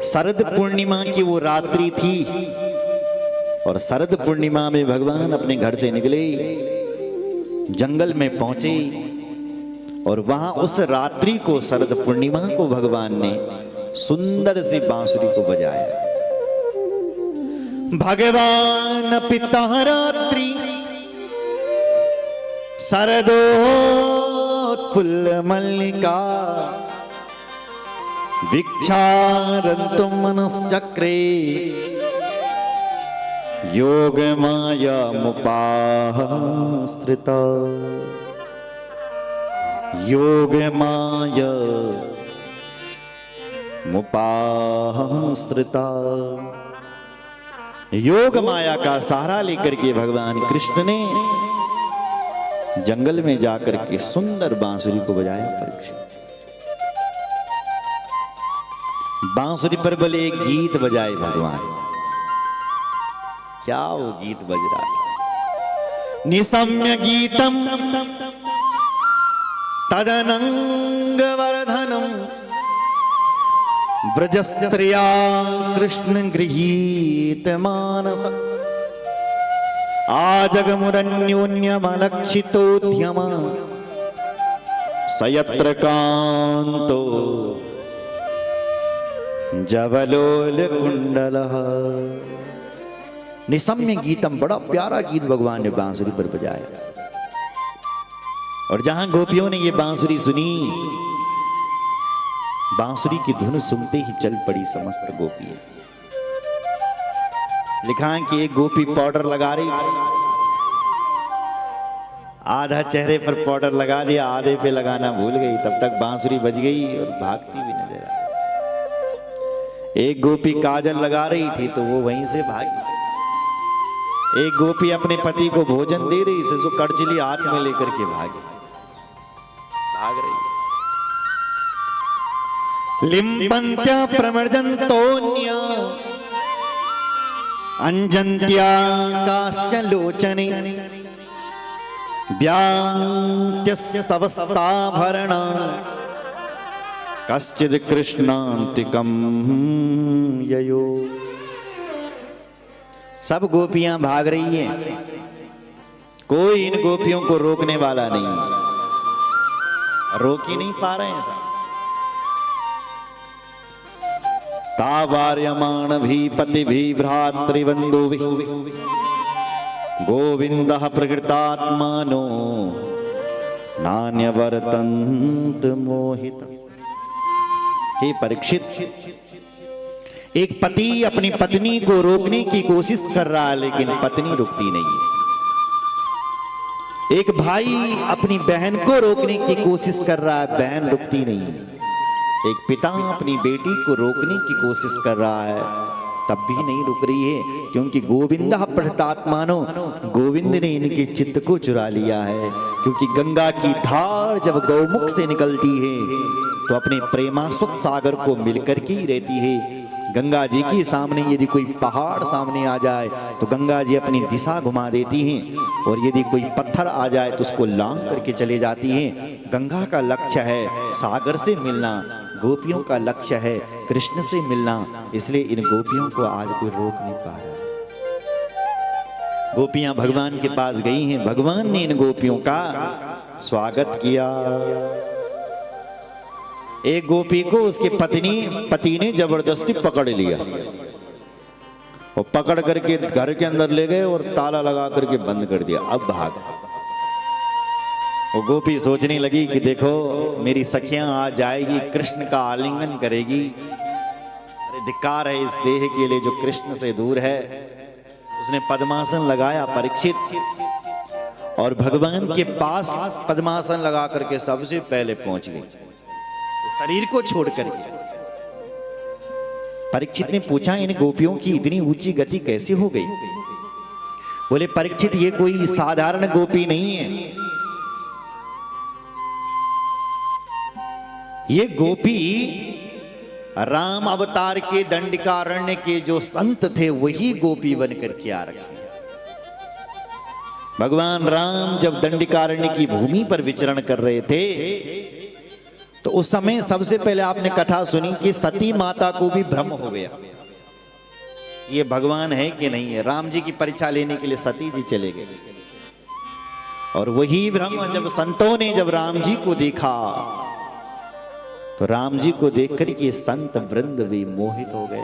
शरद पूर्णिमा की वो रात्रि थी और शरद पूर्णिमा में भगवान अपने घर से निकले, जंगल में पहुंचे और वहां उस रात्रि को, शरद पूर्णिमा को भगवान ने सुंदर सी बांसुरी को बजाया। भगवान पिता रात्रि शरदोत्फुल्ल मल्लिका विक्षारन्तु मनश्चक्रे योग माया मुपाश्रिता योग माया मुपाश्रिता। योग माया का सहारा लेकर के भगवान कृष्ण ने जंगल में जाकर के सुंदर बांसुरी को बजाया। परीक्षित बांसुरी पर बोले एक गीत बजाए भगवान। क्या वो गीत बज रहा है? निशम्य गीतम तदनंग वर्धनम व्रजस्त्रिया कृष्ण गृहीत मानस आजगमुरन्योन्यमलक्षितोद्यम सयत्र कांतो जवलोल कुंडलः। निशम्य गीतम, बड़ा प्यारा गीत भगवान ने बांसुरी पर बजाया। और जहां गोपियों ने ये बांसुरी सुनी, बांसुरी की धुन सुनते ही चल पड़ी समस्त गोपियां। लिखा है कि एक गोपी पाउडर लगा रही थी, आधा चेहरे पर पाउडर लगा दिया, आधे पे लगाना भूल गई, तब तक बांसुरी बज गई और भागती भी नजर आई। एक गोपी काजल लगा रही थी तो वो वहीं से भागी। एक गोपी अपने पति को भोजन दे रही से जो कड़छली हाथ में लेकर के भाग रही। लिम्पन्त्या प्रमर्जन्तोन्या अंजन्त्या काश्चलोचने व्यान्त्यस्य तवस्ताभरणा कश्चित् कृष्णान्तिकं ययो। सब गोपियां भाग रही हैं, कोई इन गोपियों को रोकने वाला नहीं, रोक ही नहीं पा रहे हैं सब। तावार्यमाण भी पति भी भ्रातृबंधु भी गोविंदः प्रकृतात्मानो नान्यवर्तन्त मोहित। हे परीक्षित, एक पति अपनी पत्नी को रोकने की कोशिश कर रहा है लेकिन पत्नी रुकती नहीं है। एक भाई अपनी बहन को रोकने की कोशिश कर रहा है, बहन रुकती नहीं है। एक पिता अपनी बेटी को रोकने की कोशिश कर रहा है, तब भी नहीं रुक रही है, क्योंकि गोविंदः प्रहतात्मानो, गोविंद ने इनके चित्त को चुरा लिया है। क्योंकि गंगा की धार जब गौमुख से निकलती है तो अपने प्रेमास्पद सागर को मिलकर के ही रहती है। गंगा जी के सामने यदि कोई पहाड़ सामने आ जाए तो गंगा जी अपनी दिशा घुमा देती हैं, और यदि कोई पत्थर आ जाए तो उसको लांघ करके चले जाती हैं। गंगा का लक्ष्य है सागर से मिलना, गोपियों का लक्ष्य है कृष्ण से मिलना, इसलिए इन गोपियों को आज कोई रोक नहीं पा रहा। गोपियां भगवान के पास गई हैं, भगवान ने इन गोपियों का स्वागत किया। एक गोपी को उसके पति ने जबरदस्ती पकड़ लिया और पकड़ करके घर के अंदर ले गए और ताला लगा करके बंद कर दिया। अब भाग। वो गोपी सोचने लगी कि देखो मेरी सखियां आ जाएगी, कृष्ण का आलिंगन करेगी। अरे धिक्कार है इस देह के लिए जो कृष्ण से दूर है। उसने पद्मासन लगाया परीक्षित, और भगवान के पास पद्मासन लगा करके सबसे पहले पहुंच गई, शरीर को छोड़कर। परीक्षित ने पूछा इन गोपियों की इतनी ऊंची गति कैसे हो गई? बोले परीक्षित ये कोई साधारण गोपी नहीं है, ये गोपी राम अवतार के दंडकारण्य के जो संत थे वही गोपी बनकर के आ रखे। भगवान राम जब दंडकारण्य की भूमि पर विचरण कर रहे थे तो उस समय सबसे पहले आपने कथा सुनी कि सती माता को भी भ्रम हो गया, ये भगवान है कि नहीं है। राम जी की परीक्षा लेने के लिए सती जी चले गए, और वही भ्रम जब संतों ने जब राम जी को देखा, तो राम जी को देखकर के संत वृंद भी मोहित हो गए थे।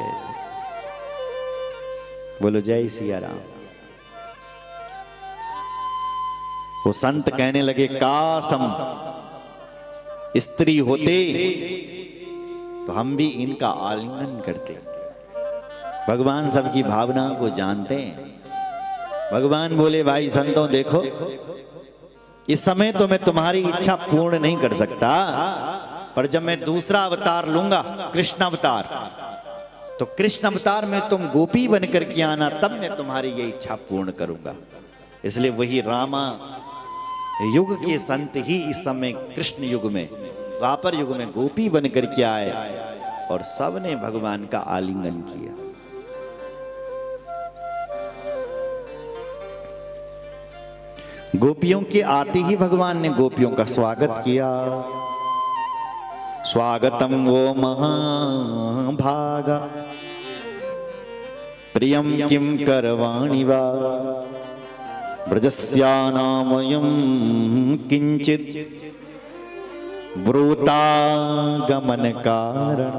बोलो जय सिया राम। वो संत कहने लगे, काश हम स्त्री होते तो हम भी इनका आलिंगन करते। भगवान सबकी भावना को जानते हैं। भगवान बोले, भाई संतों देखो, इस समय तो मैं तुम्हारी इच्छा पूर्ण नहीं कर सकता, पर जब मैं दूसरा अवतार लूंगा, कृष्ण अवतार, तो कृष्ण अवतार में तुम गोपी बनकर के आना, तब मैं तुम्हारी ये इच्छा पूर्ण करूंगा। इसलिए वही रामा युग के संत ही इस समय कृष्ण युग में, द्वापर युग में गोपी बनकर के आए और सबने भगवान का आलिंगन किया। गोपियों के आते ही भगवान ने गोपियों का स्वागत किया। स्वागतम वो महाभागा प्रियम किम करवाणि वा ब्रजस्यानामयं किंचित ब्रूतागमन कारण।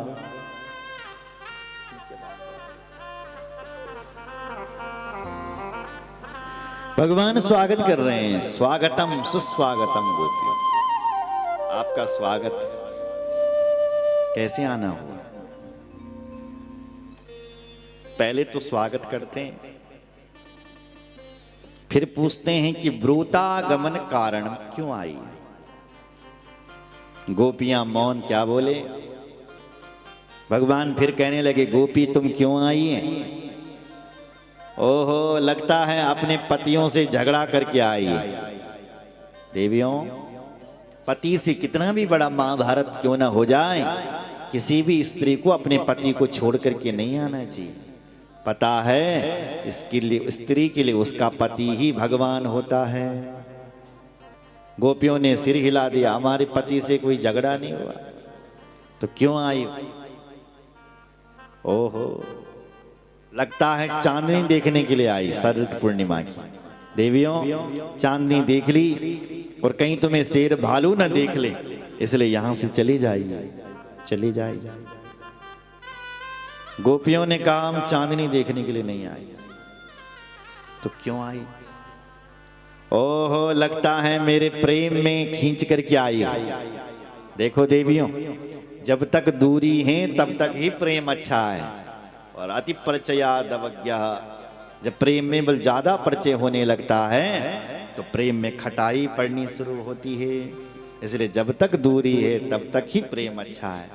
भगवान स्वागत कर रहे हैं। स्वागतम सुस्वागतम गोपियों, आपका स्वागत कैसे आना हुआ। पहले तो स्वागत करते हैं, फिर पूछते हैं कि ब्रूतागमन कारण क्यों आई। गोपियां मौन क्या बोले। भगवान फिर कहने लगे, गोपी तुम क्यों आई हैं? ओहो, लगता है अपने पतियों से झगड़ा करके आई। देवियों, पति से कितना भी बड़ा महाभारत क्यों ना हो जाए, किसी भी स्त्री को अपने पति को छोड़ करके नहीं आना चाहिए। पता है, इसके लिए, स्त्री के लिए उसका पति ही भगवान होता है। गोपियों ने सिर हिला दिया, हमारे पति से कोई झगड़ा नहीं हुआ, तो क्यों आई? ओहो, लगता है चांदनी देखने के लिए आई, शरद पूर्णिमा की। देवियों, चांदनी देख ली और कहीं तुम्हें शेर भालू ना देख ले, इसलिए यहां से चली जाइए, चली जाइए। गोपियों ने कहा, हम चांदनी देखने के लिए नहीं आए, तो क्यों आई? ओहो, लगता है मेरे प्रेम में खींच करके आई। देखो देवियों, जब तक दूरी है तब तक ही प्रेम अच्छा है, और अति परिचयाद अवज्ञा, जब प्रेम में बल ज्यादा परिचय होने लगता है तो प्रेम में खटाई पड़नी शुरू होती है। इसलिए जब तक दूरी है तब तक ही प्रेम अच्छा है।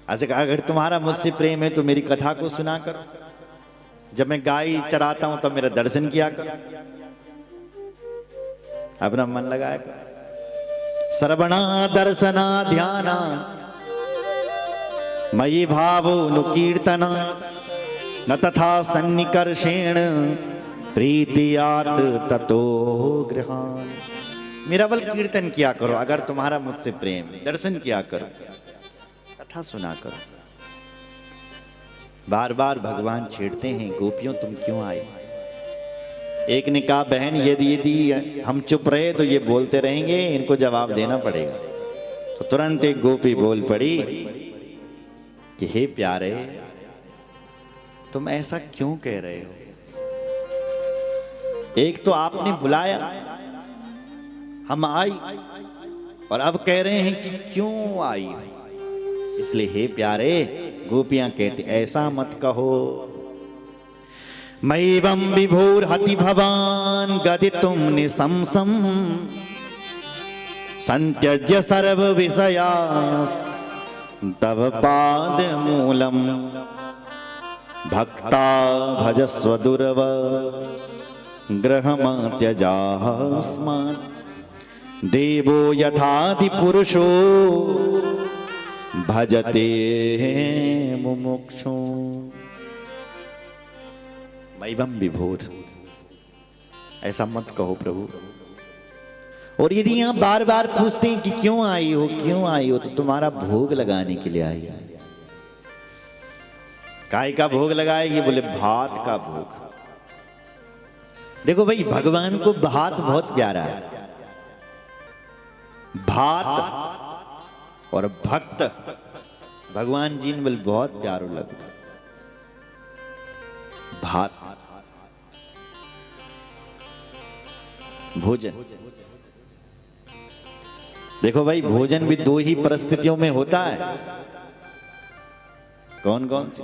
अच्छा, अगर तुम्हारा मुझसे प्रेम है तो मेरी कथा को सुना करो। जब मैं गाय चराता हूं तब मेरा दर्शन किया करो, अपना मन लगाया करो। श्रवणा दर्शना ध्याना मयि भावो नुकीर्तना न तथा सन्निकर्षेण प्रीतियात ततो गृहान। मेरा बल कीर्तन किया करो अगर तुम्हारा मुझसे प्रेम, दर्शन किया करो, कथा सुना करो। बार बार भगवान छेड़ते हैं, गोपियों तुम क्यों आई? एक ने कहा, बहन यदि हम चुप रहे तो ये बोलते रहेंगे, इनको जवाब देना पड़ेगा। तो तुरंत एक गोपी बोल पड़ी कि हे प्यारे, तुम ऐसा क्यों कह रहे हो? एक तो आपने बुलाया, हम आई, और अब कह रहे हैं कि क्यों आई। इसलिए हे प्यारे, गोपियां कहती ऐसा मत कहो। मैवं विभोर हति भवान गदितुम निशंसम संत्यज्य सर्व विषयास तव पाद मूलम भक्ता भजस्व दुर्व ग्रहमा त्यजास्मात् देवो यथादि पुरुषो भजते मुमुक्षु। मैवं विभोर, ऐसा मत कहो प्रभु। और यदि यहाँ बार बार पूछते हैं कि क्यों आई हो, क्यों आई हो, तो तुम्हारा भोग लगाने के लिए आई है। काय का भोग लगाएगी? बोले भात का भोग। देखो भाई, भगवान को भात बहुत प्यारा है। भात और भक्त भगवान जी ने बोले बहुत प्यारो लग। भात भोजन। देखो भाई, भोजन भी दो ही परिस्थितियों में होता है। कौन कौन सी?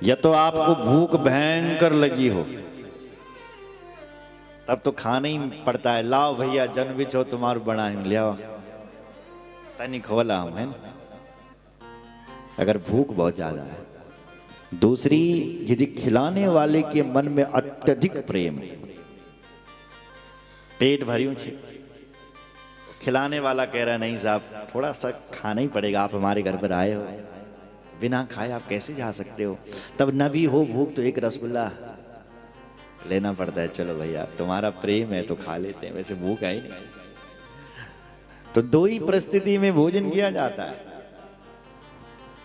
या तो आपको भूख भयंकर लगी हो, तब तो खाना ही पड़ता है। लाओ भैया जन बिच हो तुम्हारे बनाए ले आओ, तनी खोला हम है ना, अगर भूख बहुत ज्यादा है। दूसरी, यदि खिलाने वाले के मन में अत्यधिक प्रेम, पेट भरियों छे, खिलाने वाला कह रहा नहीं साहब थोड़ा सा खाना ही पड़ेगा, आप हमारे घर पर आए हो, बिना खाए आप कैसे जा सकते हो। तब न भी हो भूख तो एक रसगुल्ला लेना पड़ता है। चलो भैया तुम्हारा प्रेम है तो खा लेते हैं, वैसे भूख आई नहीं। तो दो ही परिस्थिति में भोजन किया जाता है।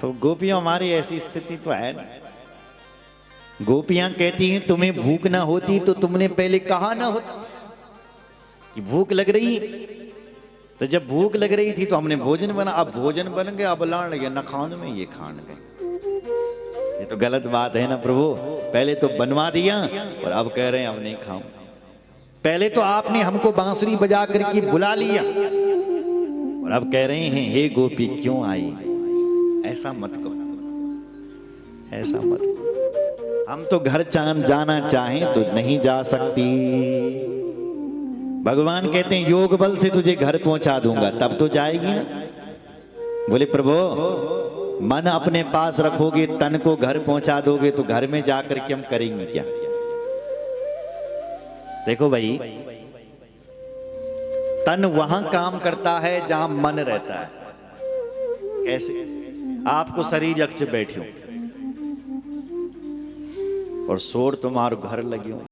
तो गोपियों हमारी ऐसी स्थिति तो है ना। गोपियां कहती हैं तुम्हें भूख ना होती तो तुमने पहले कहा ना होता कि भूख लग रही। तो जब भूख लग रही थी तो हमने भोजन बना, अब भोजन बन गया, अब लान गया न खान में ये खान गए। ये तो गलत बात है ना प्रभु। पहले तो बनवा दिया और अब कह रहे हैं अब नहीं खाऊं। पहले तो आपने हमको बांसुरी बजा करके बुला लिया और अब कह रहे हैं हे गोपी क्यों आई। ऐसा मत करो, ऐसा मत करो। हम तो घर चांद जाना चाहें तो नहीं जा सकती। भगवान कहते हैं योग बल से तुझे घर पहुंचा दूंगा, तब तो जाएगी ना। बोले प्रभु मन अपने पास रखोगे, तन को घर पहुंचा दोगे, तो घर में जाकर के हम करेंगे क्या। देखो भाई, तन वहां काम करता है जहां मन रहता है। कैसे? आपको शरीर अक्ष बैठियो और शोर तुम्हारे घर लगियो,